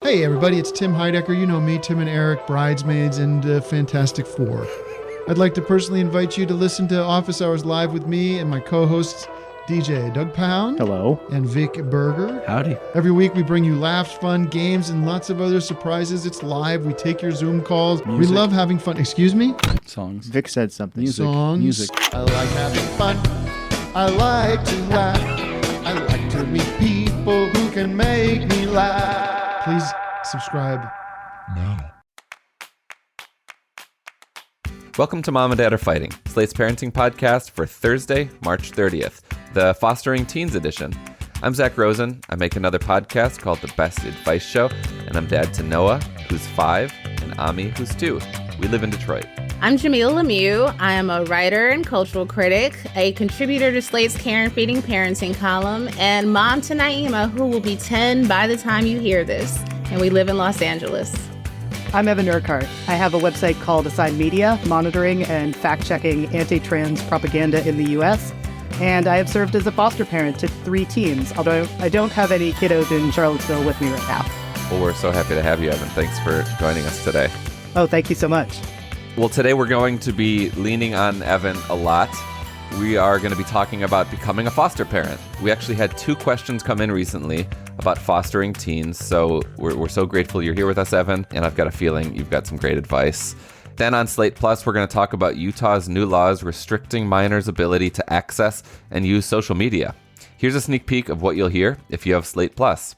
Hey everybody, it's Tim Heidecker. You know me, Tim and Eric, Bridesmaids, and Fantastic Four. I'd like to personally invite you to listen to Office Hours Live with me and my co-hosts, DJ Doug Pound. Hello. And Vic Berger. Howdy. Every week we bring you laughs, fun, games, and lots of other surprises. It's live. We take your Zoom calls. Music. We love having fun. Excuse me? Songs. Vic said something. Music. Songs. Music. I like having fun. I like to laugh. I like to meet people who can make me laugh. Please subscribe now. Welcome to Mom and Dad Are Fighting, Slate's parenting podcast for Thursday, March 30th, the Fostering Teens edition. I'm Zach Rosen. I make another podcast called The Best Advice Show, and I'm dad to Noah, who's 5, and Ami, who's 2. We live in Detroit. I'm Jamila Lemieux. I am a writer and cultural critic, a contributor to Slate's Care and Feeding Parenting column, and mom to Naima, who will be 10 by the time you hear this. And we live in Los Angeles. I'm Evan Urquhart. I have a website called Assign Media, monitoring and fact-checking anti-trans propaganda in the U.S., and I have served as a foster parent to 3 teens, although I don't have any kiddos in Charlottesville with me right now. Well, we're so happy to have you, Evan. Thanks for joining us today. Oh, thank you so much. Well, today we're going to be leaning on Evan a lot. We are going to be talking about becoming a foster parent. We actually had 2 questions come in recently about fostering teens, so we're so grateful you're here with us, Evan, and I've got a feeling you've got some great advice. Then on Slate Plus, we're going to talk about Utah's new laws restricting minors' ability to access and use social media. Here's a sneak peek of what you'll hear if you have Slate Plus.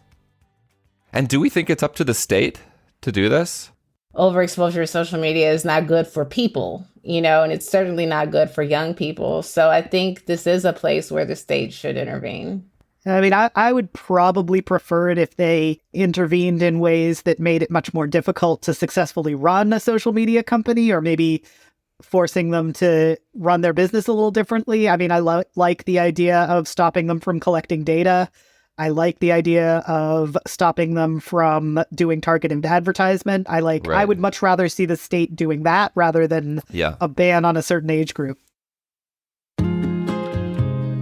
And do we think it's up to the state to do this? Overexposure to social media is not good for people, and it's certainly not good for young people. So I think this is a place where the state should intervene. I mean, I would probably prefer it if they intervened in ways that made it much more difficult to successfully run a social media company, or maybe forcing them to run their business a little differently. I mean, I like the idea of stopping them from collecting data. I like the idea of stopping them from doing targeted advertisement. I would much rather see the state doing that rather than a ban on a certain age group.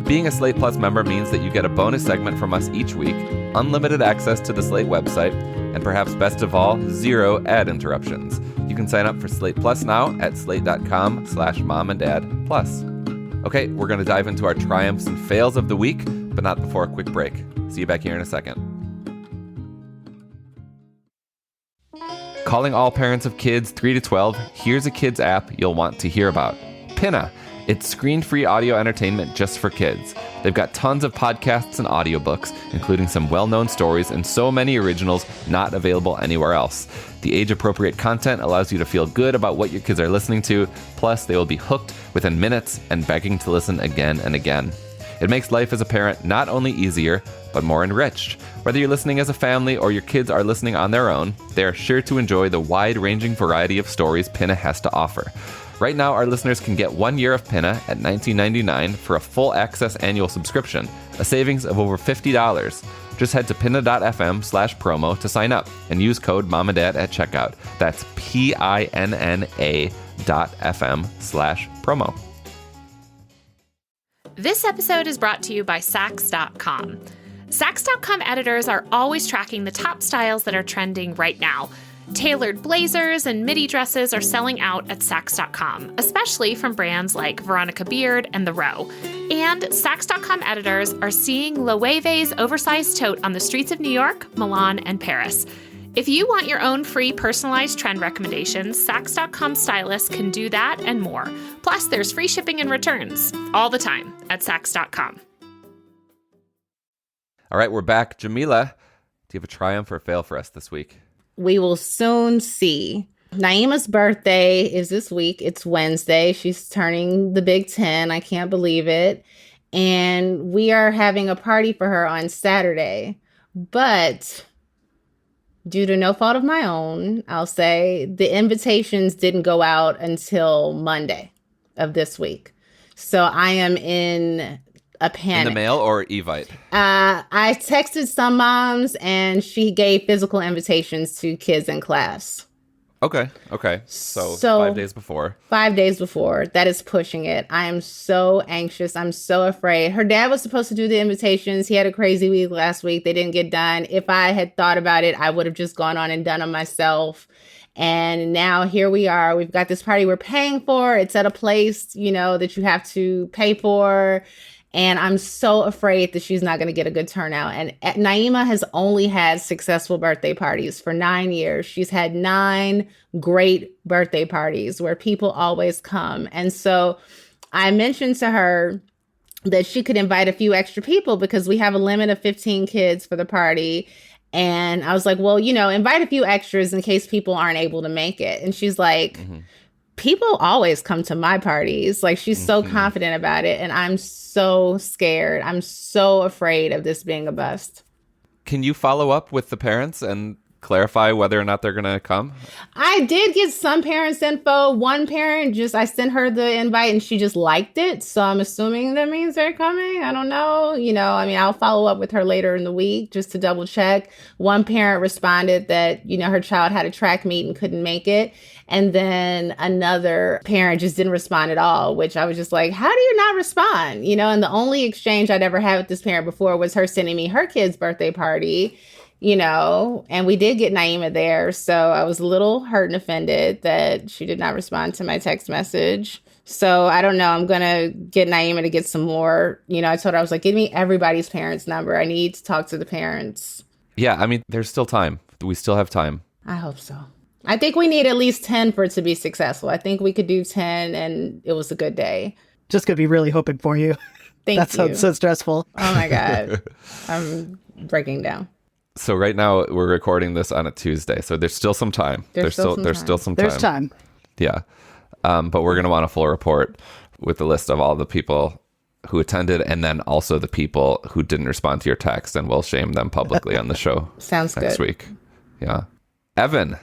Being a Slate Plus member means that you get a bonus segment from us each week, unlimited access to the Slate website, and perhaps best of all, 0 ad interruptions. You can sign up for Slate Plus now at slate.com/momanddadplus. Okay, we're going to dive into our triumphs and fails of the week, but not before a quick break. See you back here in a second. Calling all parents of kids 3 to 12, here's a kids app you'll want to hear about. Pinna. It's screen-free audio entertainment just for kids. They've got tons of podcasts and audiobooks, including some well-known stories and so many originals not available anywhere else. The age-appropriate content allows you to feel good about what your kids are listening to, plus they will be hooked within minutes and begging to listen again and again. It makes life as a parent not only easier, but more enriched. Whether you're listening as a family or your kids are listening on their own, they are sure to enjoy the wide-ranging variety of stories Pinna has to offer. Right now, our listeners can get 1 year of Pinna at $19.99 for a full access annual subscription, a savings of over $50. Just head to pinna.fm/promo to sign up and use code MOMANDAD at checkout. That's PINNA.fm/promo. This episode is brought to you by Saks.com. Saks.com editors are always tracking the top styles that are trending right now. Tailored blazers and midi dresses are selling out at Saks.com, especially from brands like Veronica Beard and The Row. And Saks.com editors are seeing Loewe's oversized tote on the streets of New York, Milan, and Paris. If you want your own free personalized trend recommendations, Saks.com stylists can do that and more. Plus, there's free shipping and returns all the time at Saks.com. All right, we're back. Jamila, do you have a triumph or a fail for us this week? We will soon see. Naima's birthday is this week. It's Wednesday. She's turning the big 10. I can't believe it. And we are having a party for her on Saturday. But due to no fault of my own, I'll say the invitations didn't go out until Monday of this week. So I am in a panic. In the mail or Evite? I texted some moms and she gave physical invitations to kids in class. Okay. So 5 days before. 5 days before. That is pushing it. I am so anxious. I'm so afraid. Her dad was supposed to do the invitations. He had a crazy week last week. They didn't get done. If I had thought about it, I would have just gone on and done them myself. And now here we are. We've got this party we're paying for. It's at a place, that you have to pay for. And I'm so afraid that she's not going to get a good turnout. And Naima has only had successful birthday parties for 9 years. She's had 9 great birthday parties where people always come. And so I mentioned to her that she could invite a few extra people because we have a limit of 15 kids for the party. And I was like, well, invite a few extras in case people aren't able to make it. And she's like, people always come to my parties. Like, she's so confident about it. And I'm so scared. I'm so afraid of this being a bust. Can you follow up with the parents and clarify whether or not they're going to come? I did get some parents' info. One parent I sent her the invite and she just liked it. So I'm assuming that means they're coming. I don't know. I'll follow up with her later in the week just to double check. One parent responded that, her child had a track meet and couldn't make it. And then another parent just didn't respond at all, which I was just like, how do you not respond? And the only exchange I'd ever had with this parent before was her sending me her kid's birthday party. And we did get Naima there. So I was a little hurt and offended that she did not respond to my text message. So I don't know. I'm going to get Naima to get some more. I told her, I was like, give me everybody's parents' number. I need to talk to the parents. Yeah, there's still time. We still have time. I hope so. I think we need at least 10 for it to be successful. I think we could do 10 and it was a good day. Just going to be really hoping for you. Thank you. That sounds so stressful. Oh my God. I'm breaking down. So right now we're recording this on a Tuesday, so there's still some time. There's still some time. There's time. Yeah. But we're going to want a full report with the list of all the people who attended and then also the people who didn't respond to your text, and we'll shame them publicly on the show. Sounds next good. week. Yeah. Evan,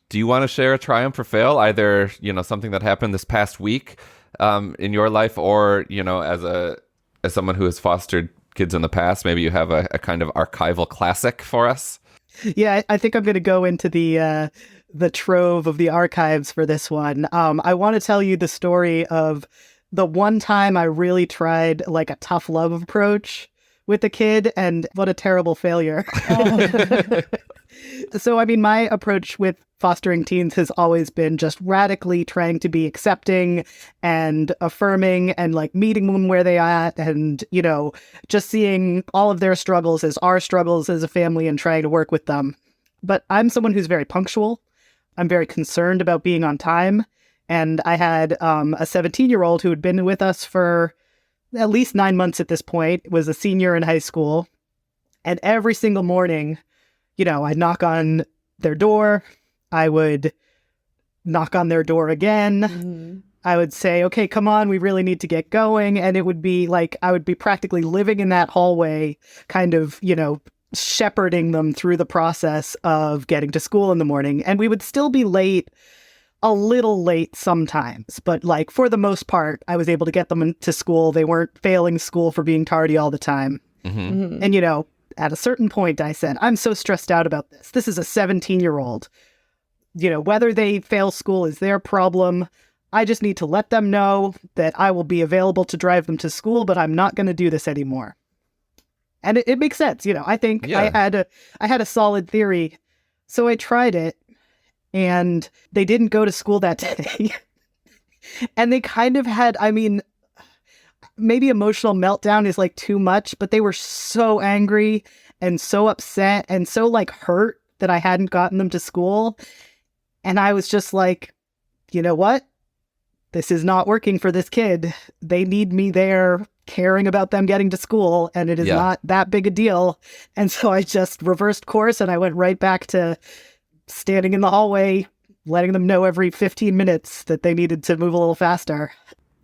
do you want to share a triumph or fail? Either, something that happened this past week in your life, or, as someone who has fostered kids in the past, maybe you have a kind of archival classic for us. Yeah, I think I'm going to go into the trove of the archives for this one. I want to tell you the story of the one time I really tried like a tough love approach with a kid, and what a terrible failure. So, my approach with fostering teens has always been just radically trying to be accepting and affirming and like meeting them where they are at, and, just seeing all of their struggles as our struggles as a family and trying to work with them. But I'm someone who's very punctual. I'm very concerned about being on time. And I had a 17-year-old who had been with us for at least 9 months at this point, was a senior in high school. And every single morning, I'd knock on their door. I would knock on their door again. Mm-hmm. I would say, okay, come on, we really need to get going. And it would be like, I would be practically living in that hallway, kind of, shepherding them through the process of getting to school in the morning. And we would still be late, a little late sometimes. But like, for the most part, I was able to get them to school. They weren't failing school for being tardy all the time. Mm-hmm. Mm-hmm. And, at a certain point, I said, I'm so stressed out about this. This is a 17-year-old. Whether they fail school is their problem. I just need to let them know that I will be available to drive them to school, but I'm not going to do this anymore. And it makes sense. I think I had a solid theory. So I tried it, and they didn't go to school that day. And they kind of had, maybe emotional meltdown is like too much, but they were so angry and so upset and so like hurt that I hadn't gotten them to school. And I was just like, you know what? This is not working for this kid. They need me there caring about them getting to school, and it is not that big a deal. And so I just reversed course and I went right back to standing in the hallway, letting them know every 15 minutes that they needed to move a little faster.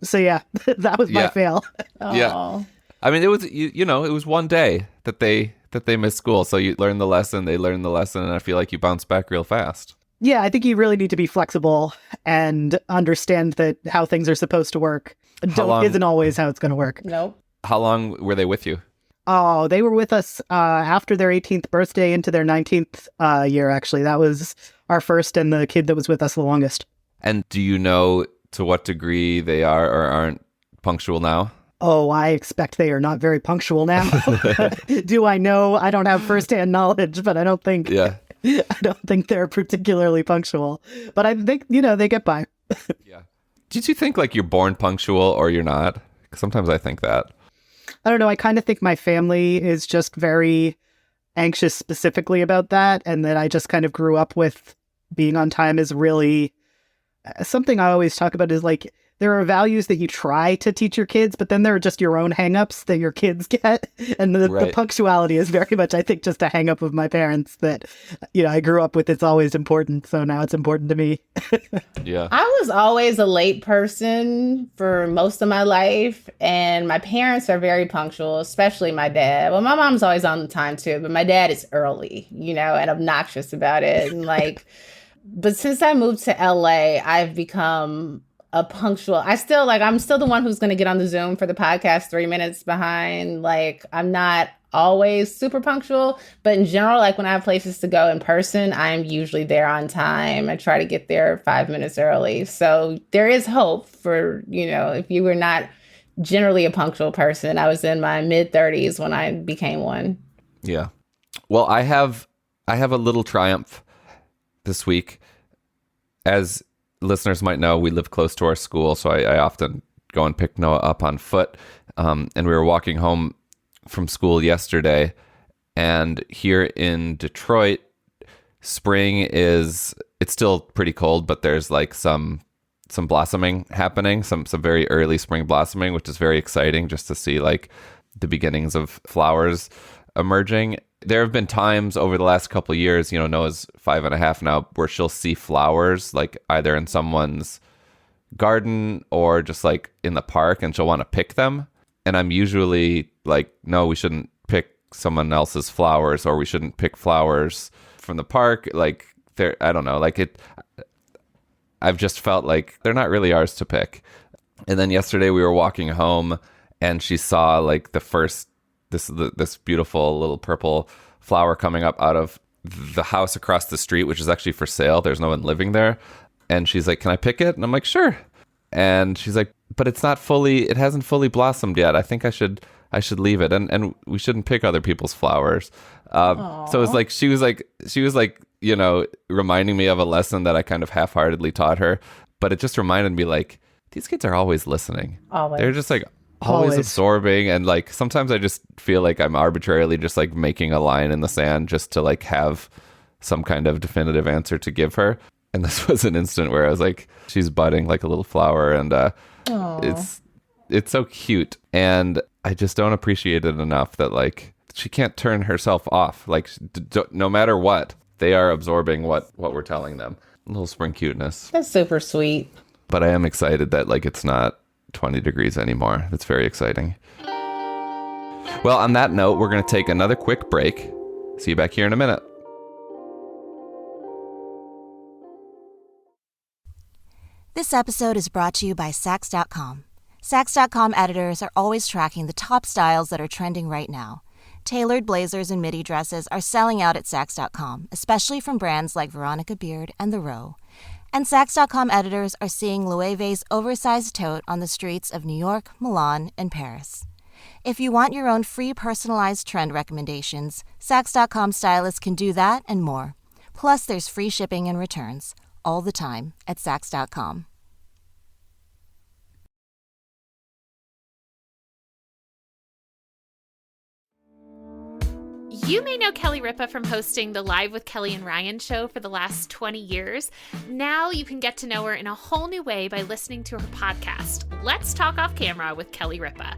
So yeah, that was my fail. Yeah. It was, it was one day that they missed school. So you learn the lesson, they learn the lesson, and I feel like you bounce back real fast. Yeah, I think you really need to be flexible and understand that how things are supposed to work isn't always how it's going to work. Nope. How long were they with you? Oh, they were with us after their 18th birthday into their 19th year, actually. That was our first and the kid that was with us the longest. And do you know to what degree they are or aren't punctual now? Oh, I expect they are not very punctual now. Do I know? I don't have firsthand knowledge, but I don't think they're particularly punctual. But I think, they get by. Yeah. Did you think like you're born punctual or you're not? 'Cause sometimes I think that. I don't know. I kind of think my family is just very anxious specifically about that. And that I just kind of grew up with being on time is really something I always talk about is like, there are values that you try to teach your kids, but then there are just your own hangups that your kids get. And the punctuality is very much, I think, just a hangup of my parents that, I grew up with. It's always important. So now it's important to me. Yeah. I was always a late person for most of my life. And my parents are very punctual, especially my dad. Well, my mom's always on time too, but my dad is early, and obnoxious about it. And but since I moved to LA, I've become I'm still the one who's going to get on the Zoom for the podcast 3 minutes behind. I'm not always super punctual, but in general, when I have places to go in person, I'm usually there on time. I try to get there 5 minutes early. So there is hope for, if you were not generally a punctual person. I was in my mid-30s when I became one. Yeah. Well, I have a little triumph this week. As listeners might know, we live close to our school, so I often go and pick Noah up on foot. And we were walking home from school yesterday, and here in Detroit, it's still pretty cold, but there's some blossoming happening, some very early spring blossoming, which is very exciting just to see the beginnings of flowers emerging. There have been times over the last couple of years, Noah's 5.5 now, where she'll see flowers either in someone's garden or just in the park, and she'll want to pick them. And I'm usually no, we shouldn't pick someone else's flowers, or we shouldn't pick flowers from the park. I don't know, I've just felt they're not really ours to pick. And then yesterday we were walking home, and she saw the first this beautiful little purple flower coming up out of the house across the street, which is actually for sale. There's no one living there. And she's like, "Can I pick it?" And I'm like, "Sure." And she's like, "But it hasn't fully blossomed yet. I think I should leave it. And we shouldn't pick other people's flowers." So it's she was reminding me of a lesson that I kind of half-heartedly taught her. But it just reminded me these kids are always listening. Always. They're just always absorbing, and sometimes I just feel I'm arbitrarily just making a line in the sand just to have some kind of definitive answer to give her. And this was an instant where I was she's budding like a little flower, and it's so cute, and I just don't appreciate it enough that she can't turn herself off. No matter what, they are absorbing what we're telling them. A little spring cuteness. That's super sweet. But I am excited that it's not 20 degrees anymore. That's very exciting. Well, on that note, we're going to take another quick break. See you back here in a minute. This episode is brought to you by Sax.com. Sax.com editors are always tracking the top styles that are trending right now. Tailored blazers and midi dresses are selling out at Sax.com, especially from brands like Veronica Beard and The Row. And Sax.com editors are seeing Loewe's oversized tote on the streets of New York, Milan, and Paris. If you want your own free personalized trend recommendations, Sax.com stylists can do that and more. Plus, there's free shipping and returns all the time at Sax.com. You may know Kelly Ripa from hosting the Live with Kelly and Ryan show for the last 20 years. Now you can get to know her in a whole new way by listening to her podcast, Let's Talk Off Camera with Kelly Ripa.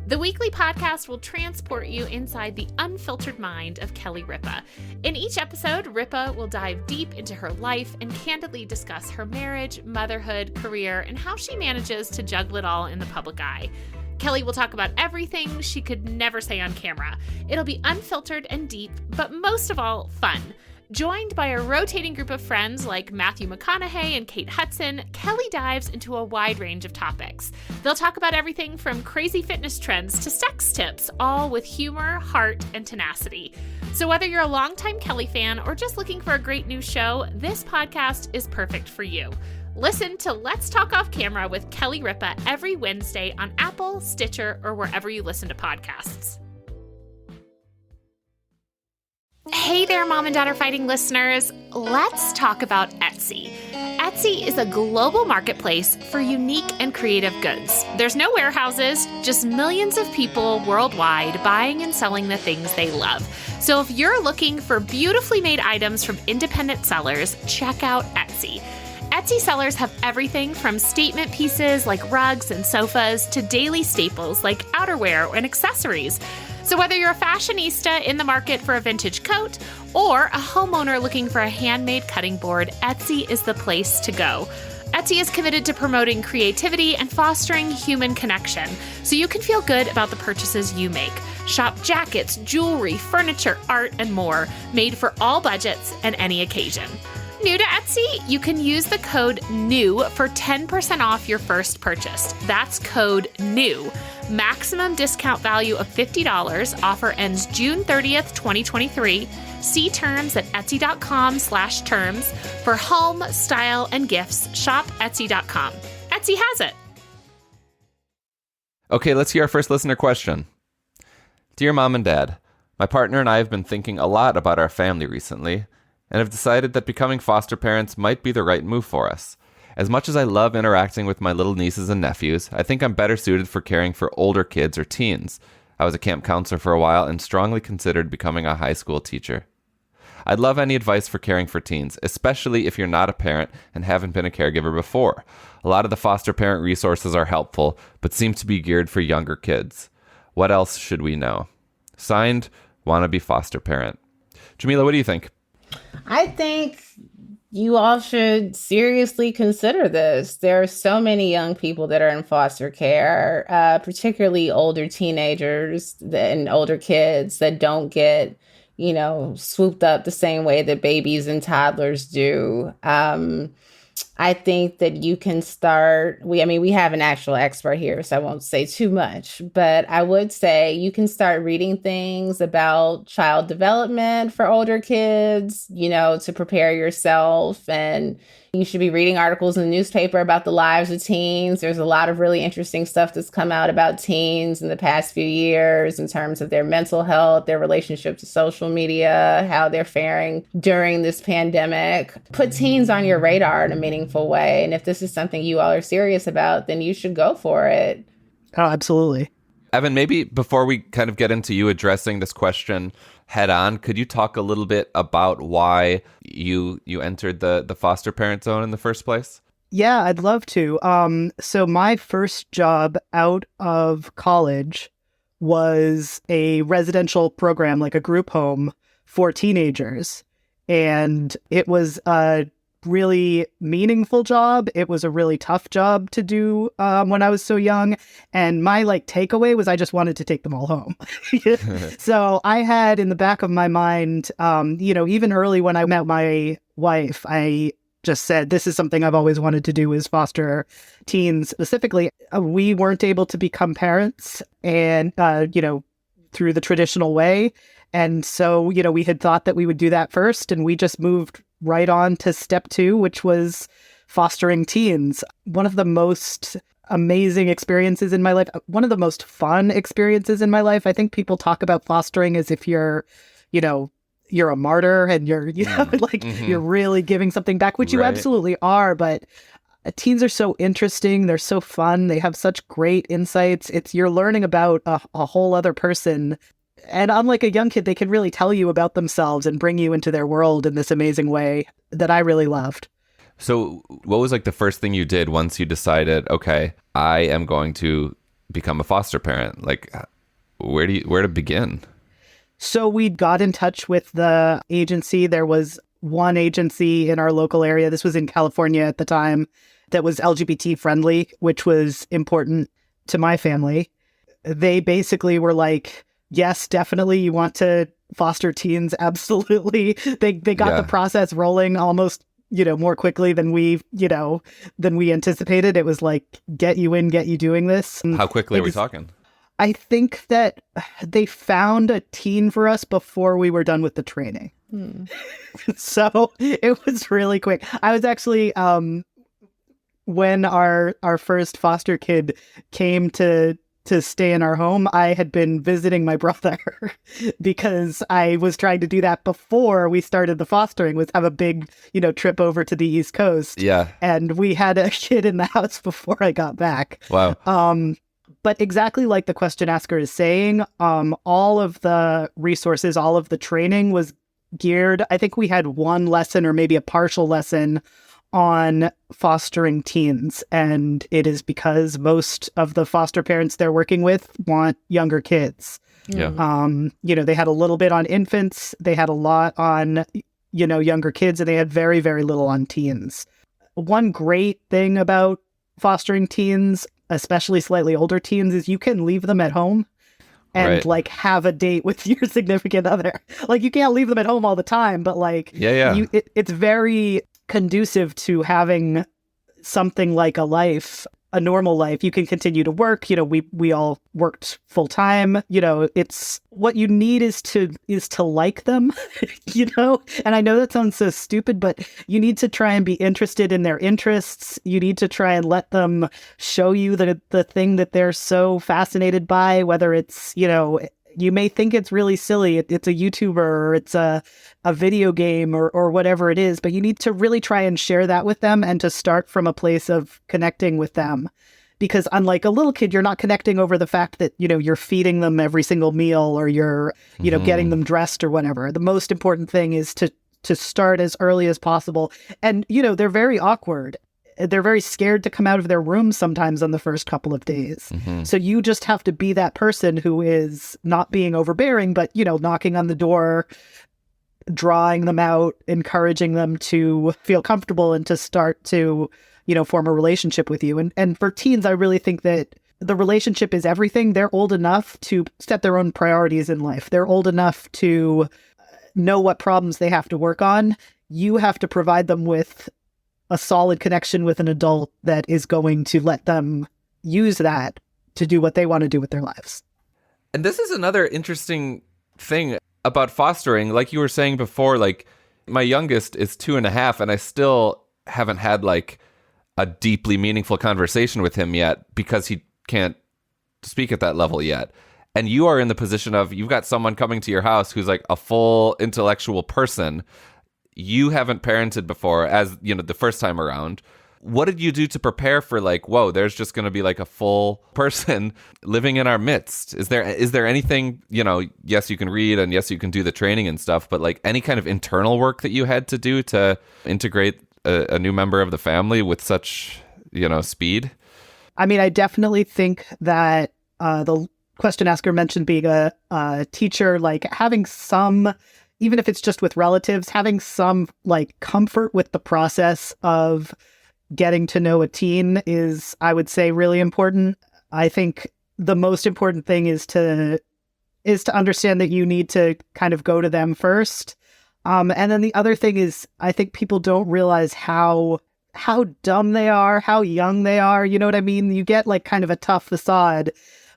The weekly podcast will transport you inside the unfiltered mind of Kelly Ripa. In each episode, Ripa will dive deep into her life and candidly discuss her marriage, motherhood, career, and how she manages to juggle it all in the public eye. Kelly will talk about everything she could never say on camera. It'll be unfiltered and deep, but most of all, fun. Joined by a rotating group of friends like Matthew McConaughey and Kate Hudson, Kelly dives into a wide range of topics. They'll talk about everything from crazy fitness trends to sex tips, all with humor, heart, and tenacity. So whether you're a longtime Kelly fan or just looking for a great new show, this podcast is perfect for you. Listen to Let's Talk Off Camera with Kelly Ripa every Wednesday on Apple, Stitcher, or wherever you listen to podcasts. Hey there, Mom and Daughter Fighting listeners. Let's talk about Etsy. Etsy is a global marketplace for unique and creative goods. There's no warehouses, just millions of people worldwide buying and selling the things they love. So if you're looking for beautifully made items from independent sellers, check out Etsy. Etsy sellers have everything from statement pieces like rugs and sofas to daily staples like outerwear and accessories. So whether you're a fashionista in the market for a vintage coat or a homeowner looking for a handmade cutting board, Etsy is the place to go. Etsy is committed to promoting creativity and fostering human connection, so you can feel good about the purchases you make. Shop jackets, jewelry, furniture, art, and more, made for all budgets and any occasion. New to Etsy? You can use the code NEW for 10% off your first purchase. That's code NEW. Maximum discount value of $50. Offer ends June 30th, 2023. See terms at etsy.com/terms. For home, style, and gifts, shop etsy.com. Etsy has it. Okay, let's hear our first listener question. Dear Mom and Dad, my partner and I have been thinking a lot about our family recently and have decided that becoming foster parents might be the right move for us. As much as I love interacting with my little nieces and nephews, I think I'm better suited for caring for older kids or teens. I was a camp counselor for a while and strongly considered becoming a high school teacher. I'd love any advice for caring for teens, especially if you're not a parent and haven't been a caregiver before. A lot of the foster parent resources are helpful, but seem to be geared for younger kids. What else should we know? Signed, wannabe foster parent. Jamila, what do you think? I think you all should seriously consider this. There are so many young people that are in foster care, particularly older teenagers and older kids that don't get, swooped up the same way that babies and toddlers do. I think that you can start, we have an actual expert here, so I won't say too much, but I would say you can start reading things about child development for older kids, to prepare yourself. And you should be reading articles in the newspaper about the lives of teens. There's a lot of really interesting stuff that's come out about teens in the past few years in terms of their mental health, their relationship to social media, how they're faring during this pandemic. Put teens on your radar in a meaningful way. And if this is something you all are serious about, then you should go for it. Oh, absolutely. Evan, maybe before we kind of get into you addressing this question head on, could you talk a little bit about why you entered the foster parent zone in the first place? Yeah, I'd love to. So my first job out of college was a residential program, like a group home for teenagers. And it was a really meaningful job. It was a really tough job to do when I was so young. And my takeaway was I just wanted to take them all home. So I had in the back of my mind, even early when I met my wife, I just said, this is something I've always wanted to do, is foster teens specifically. We weren't able to become parents and, through the traditional way. And so, we had thought that we would do that first, and we just moved right on to step 2, which was fostering teens. One of the most amazing experiences in my life, one of the most fun experiences in my life. I think people talk about fostering as if you're a martyr and you're, you're really giving something back, which you absolutely are. But teens are so interesting. They're so fun. They have such great insights. You're learning about a whole other person. And unlike a young kid, they can really tell you about themselves and bring you into their world in this amazing way that I really loved. So what was the first thing you did once you decided, okay, I am going to become a foster parent? Where to begin? So we got in touch with the agency. There was one agency in our local area. This was in California at the time, that was LGBT friendly, which was important to my family. They basically were like, yes, definitely. You want to foster teens. Absolutely. They got the process rolling almost, more quickly than we anticipated. It was like, get you in, get you doing this. How quickly are we talking? I think that they found a teen for us before we were done with the training. So it was really quick. I was actually, when our first foster kid came to stay in our home, I had been visiting my brother because I was trying to do that before we started the fostering, was have a big, trip over to the East Coast. Yeah. And we had a kid in the house before I got back. Wow. But exactly like the question asker is saying, all of the resources, all of the training was geared. I think we had one lesson or maybe a partial lesson on fostering teens. And it is because most of the foster parents they're working with want younger kids. Yeah. They had a little bit on infants. They had a lot on, younger kids, and they had very, very little on teens. One great thing about fostering teens, especially slightly older teens, is you can leave them at home and have a date with your significant other. Like, you can't leave them at home all the time, but it's very conducive to having something like a normal life. You can continue to work. We all worked full time. It's what you need is to like them, and I know that sounds so stupid, but you need to try and be interested in their interests. You need to try and let them show you the thing that they're so fascinated by, whether it's, you may think it's really silly. It's a YouTuber or it's a video game or whatever it is, but you need to really try and share that with them and to start from a place of connecting with them. Because unlike a little kid, you're not connecting over the fact that, you're feeding them every single meal or you're, getting them dressed or whatever. The most important thing is to start as early as possible. And, they're very awkward. They're very scared to come out of their rooms sometimes on the first couple of days. Mm-hmm. So you just have to be that person who is not being overbearing, but, knocking on the door, drawing them out, encouraging them to feel comfortable and to start to, form a relationship with you. And for teens, I really think that the relationship is everything. They're old enough to set their own priorities in life. They're old enough to know what problems they have to work on. You have to provide them with a solid connection with an adult that is going to let them use that to do what they want to do with their lives. And this is another interesting thing about fostering. Like you were saying before, like my youngest is 2.5 and I still haven't had like a deeply meaningful conversation with him yet because he can't speak at that level yet. And you are in the position of, you've got someone coming to your house who's like a full intellectual person. You haven't parented before, as the first time around. What did you do to prepare for like, whoa, there's just going to be like a full person living in our midst? Is there anything, yes, you can read and yes, you can do the training and stuff, but like any kind of internal work that you had to do to integrate a new member of the family with such, speed? I mean, I definitely think that the question asker mentioned being a teacher, like having some, even if it's just with relatives, having some like comfort with the process of getting to know a teen is, I would say, really important. I think the most important thing is to understand that you need to kind of go to them first. And then the other thing is, I think people don't realize how dumb they are, how young they are. You know what I mean? You get like kind of a tough facade,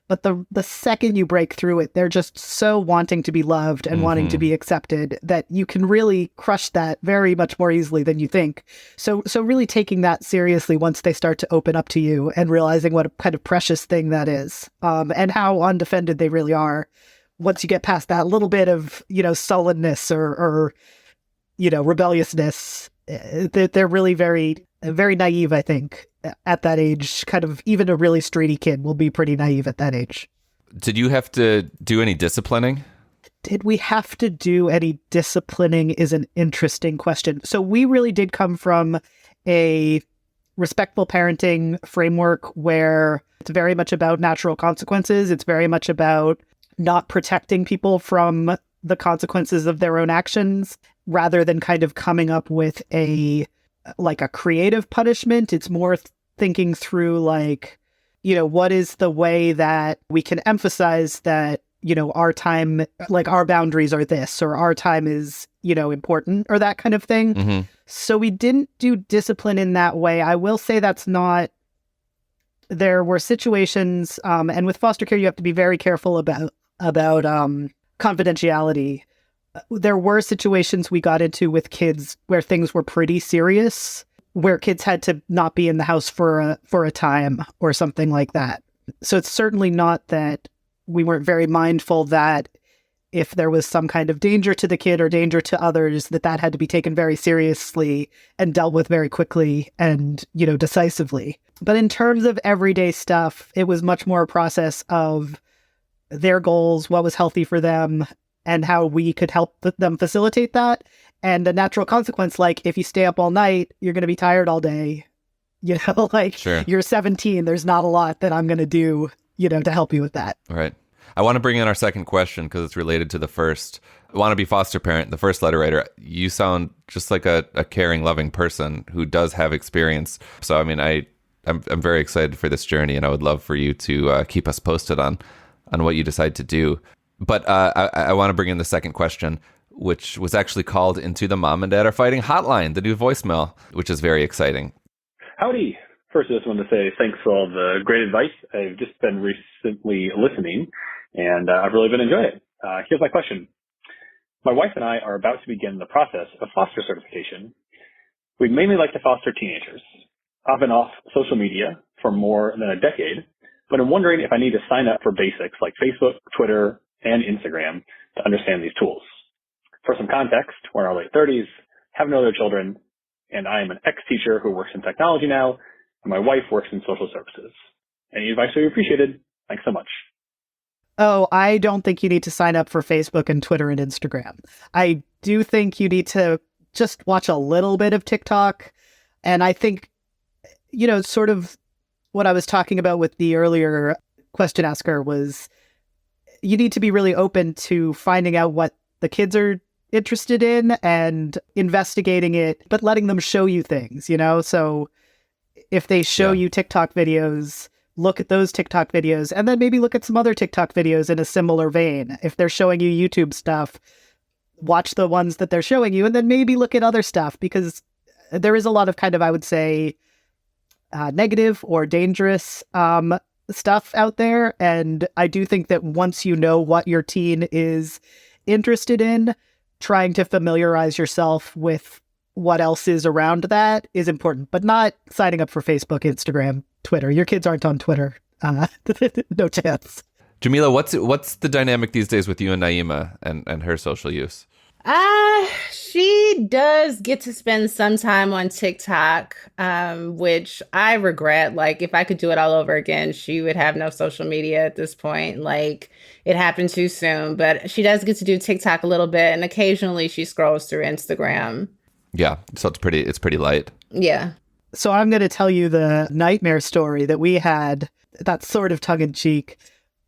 but the second you break through it, they're just so wanting to be loved and wanting to be accepted that you can really crush that very much more easily than you think. So really taking that seriously once they start to open up to you and realizing what a kind of precious thing that is, and how undefended they really are. Once you get past that little bit of, sullenness or rebelliousness, they're really very, very naive, I think, at that age. Kind of even a really straighty kid will be pretty naive at that age. Did you have to do any disciplining? Did we have to do any disciplining is an interesting question. So we really did come from a respectful parenting framework where it's very much about natural consequences. It's very much about not protecting people from the consequences of their own actions, rather than kind of coming up with a creative punishment. It's more thinking through like, what is the way that we can emphasize that, our time, like our boundaries are this, or our time is, important, or that kind of thing. Mm-hmm. So we didn't do discipline in that way. I will say there were situations, and with foster care, you have to be very careful about confidentiality. There were situations we got into with kids where things were pretty serious, where kids had to not be in the house for a time or something like that. So it's certainly not that we weren't very mindful that if there was some kind of danger to the kid or danger to others, that had to be taken very seriously and dealt with very quickly and, decisively. But in terms of everyday stuff, it was much more a process of their goals, what was healthy for them, and how we could help them facilitate that. And a natural consequence, like if you stay up all night, you're going to be tired all day. Sure. You're 17, there's not a lot that I'm going to do, to help you with that. Right. I want to bring in our second question because it's related to the first. Want to be foster parent, the first letter writer. You sound just like a caring, loving person who does have experience. So, I mean, I'm very excited for this journey, and I would love for you to keep us posted on what you decide to do. But I want to bring in the second question, which was actually called into the Mom and Dad Are Fighting hotline, the new voicemail, which is very exciting. Howdy. First, I just wanted to say thanks for all the great advice. I've just been recently listening, and I've really been enjoying it. Here's my question. My wife and I are about to begin the process of foster certification. We'd mainly like to foster teenagers. I've been off social media for more than a decade, but I'm wondering if I need to sign up for basics like Facebook, Twitter, and Instagram to understand these tools. For some context, we're in our late 30s, have no other children, and I am an ex-teacher who works in technology now, and my wife works in social services. Any advice would be appreciated. Thanks so much. Oh, I don't think you need to sign up for Facebook and Twitter and Instagram. I do think you need to just watch a little bit of TikTok. And I think, sort of what I was talking about with the earlier question asker was you need to be really open to finding out what the kids are interested in and investigating it, but letting them show you things, So if they show you TikTok videos, look at those TikTok videos, and then maybe look at some other TikTok videos in a similar vein. If they're showing you YouTube stuff, watch the ones that they're showing you, and then maybe look at other stuff, because there is a lot of kind of, I would say, negative or dangerous stuff out there. And I do think that once you know what your teen is interested in, trying to familiarize yourself with what else is around that is important, but not signing up for Facebook, Instagram, Twitter. Your kids aren't on Twitter. No chance. Jamila, what's the dynamic these days with you and Naima and her social use? She does get to spend some time on TikTok, which I regret. Like, if I could do it all over again, she would have no social media at this point. Like, it happened too soon. But she does get to do TikTok a little bit, and occasionally she scrolls through Instagram. Yeah, so it's pretty light. Yeah. So I'm going to tell you the nightmare story that we had. That's sort of tongue-in-cheek.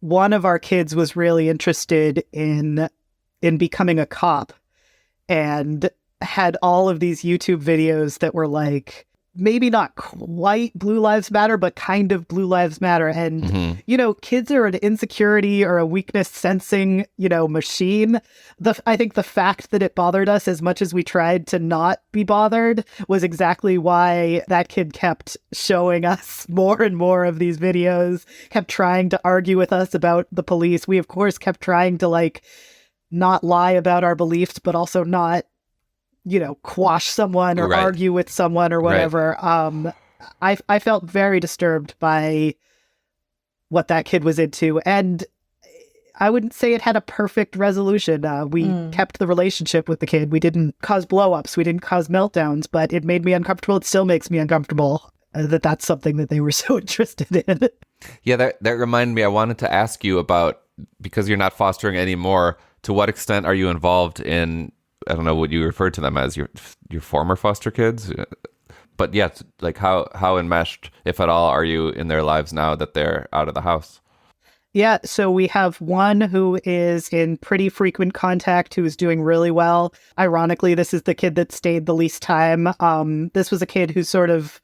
One of our kids was really interested in becoming a cop, and had all of these YouTube videos that were like, maybe not quite Blue Lives Matter, but kind of Blue Lives Matter. And, kids are an insecurity or a weakness sensing, machine. I think the fact that it bothered us as much as we tried to not be bothered was exactly why that kid kept showing us more and more of these videos, kept trying to argue with us about the police. We, of course, kept trying to not lie about our beliefs, but also not, quash someone or argue with someone or whatever. Right. I felt very disturbed by what that kid was into. And I wouldn't say it had a perfect resolution. We kept the relationship with the kid. We didn't cause blow-ups. We didn't cause meltdowns, but it made me uncomfortable. It still makes me uncomfortable that's something that they were so interested in. Yeah, that reminded me. I wanted to ask you about, because you're not fostering anymore, to what extent are you involved in, I don't know what you refer to them as, your former foster kids? But yeah, like how enmeshed, if at all, are you in their lives now that they're out of the house? Yeah, so we have one who is in pretty frequent contact, who is doing really well. Ironically, this is the kid that stayed the least time. This was a kid who sort of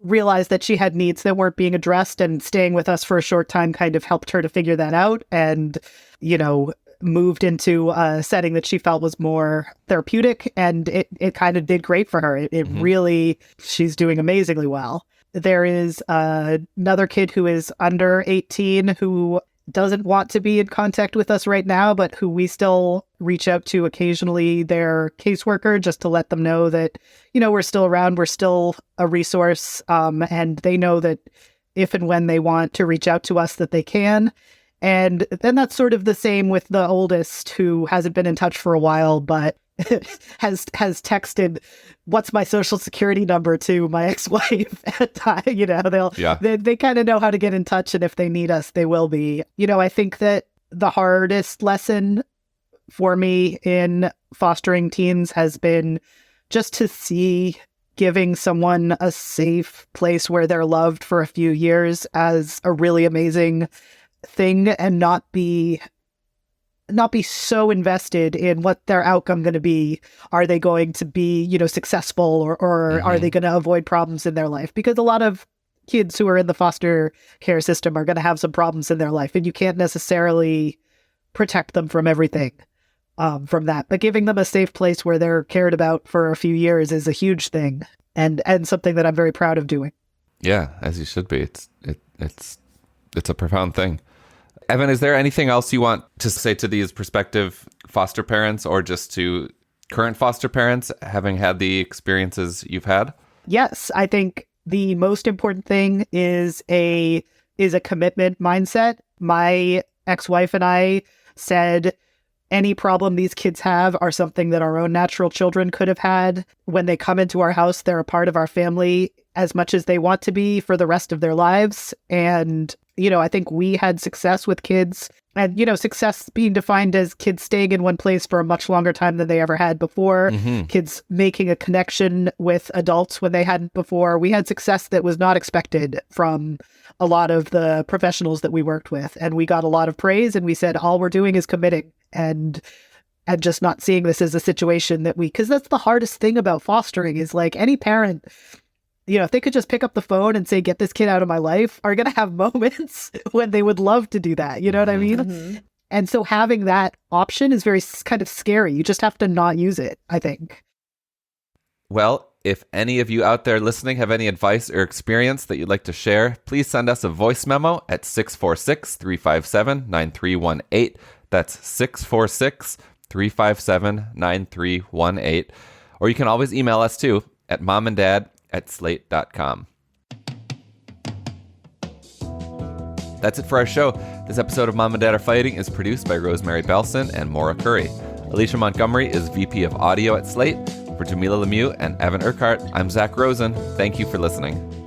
realized that she had needs that weren't being addressed, and staying with us for a short time kind of helped her to figure that out, and, moved into a setting that she felt was more therapeutic, and it kind of did great for her. It really, she's doing amazingly well. There is another kid who is under 18 who doesn't want to be in contact with us right now, but who we still reach out to occasionally, their caseworker, just to let them know that, we're still around, we're still a resource, and they know that if and when they want to reach out to us, that they can. And then that's sort of the same with the oldest, who hasn't been in touch for a while, but has texted, "What's my social security number?" to my ex-wife at time. They kind of know how to get in touch, and if they need us, they will be. I think that the hardest lesson for me in fostering teens has been just to see giving someone a safe place where they're loved for a few years as a really amazing thing, and not be so invested in what their outcome going to be. Are they going to be, successful, or are they going to avoid problems in their life? Because a lot of kids who are in the foster care system are going to have some problems in their life, and you can't necessarily protect them from everything from that. But giving them a safe place where they're cared about for a few years is a huge thing, and something that I'm very proud of doing. Yeah, as you should be. It's a profound thing. Evan, is there anything else you want to say to these prospective foster parents, or just to current foster parents, having had the experiences you've had? Yes, I think the most important thing is a commitment mindset. My ex-wife and I said any problem these kids have are something that our own natural children could have had. When they come into our house, they're a part of our family as much as they want to be for the rest of their lives. And I think we had success with kids, and, success being defined as kids staying in one place for a much longer time than they ever had before, kids making a connection with adults when they hadn't before. We had success that was not expected from a lot of the professionals that we worked with, and we got a lot of praise, and we said, all we're doing is committing and just not seeing this as a situation that because that's the hardest thing about fostering is, like, any parent, if they could just pick up the phone and say, "Get this kid out of my life," are going to have moments when they would love to do that. You know what I mean? Mm-hmm. And so having that option is very kind of scary. You just have to not use it, I think. Well, if any of you out there listening have any advice or experience that you'd like to share, please send us a voice memo at 646-357-9318. That's 646-357-9318. Or you can always email us too at momanddad@slate.com. That's it for our show. This episode of Mom and Dad Are Fighting is produced by Rosemary Belson and Maura Currie. Alicia Montgomery is VP of Audio at Slate. For Jamila Lemieux and Evan Urquhart, I'm Zach Rosen. Thank you for listening.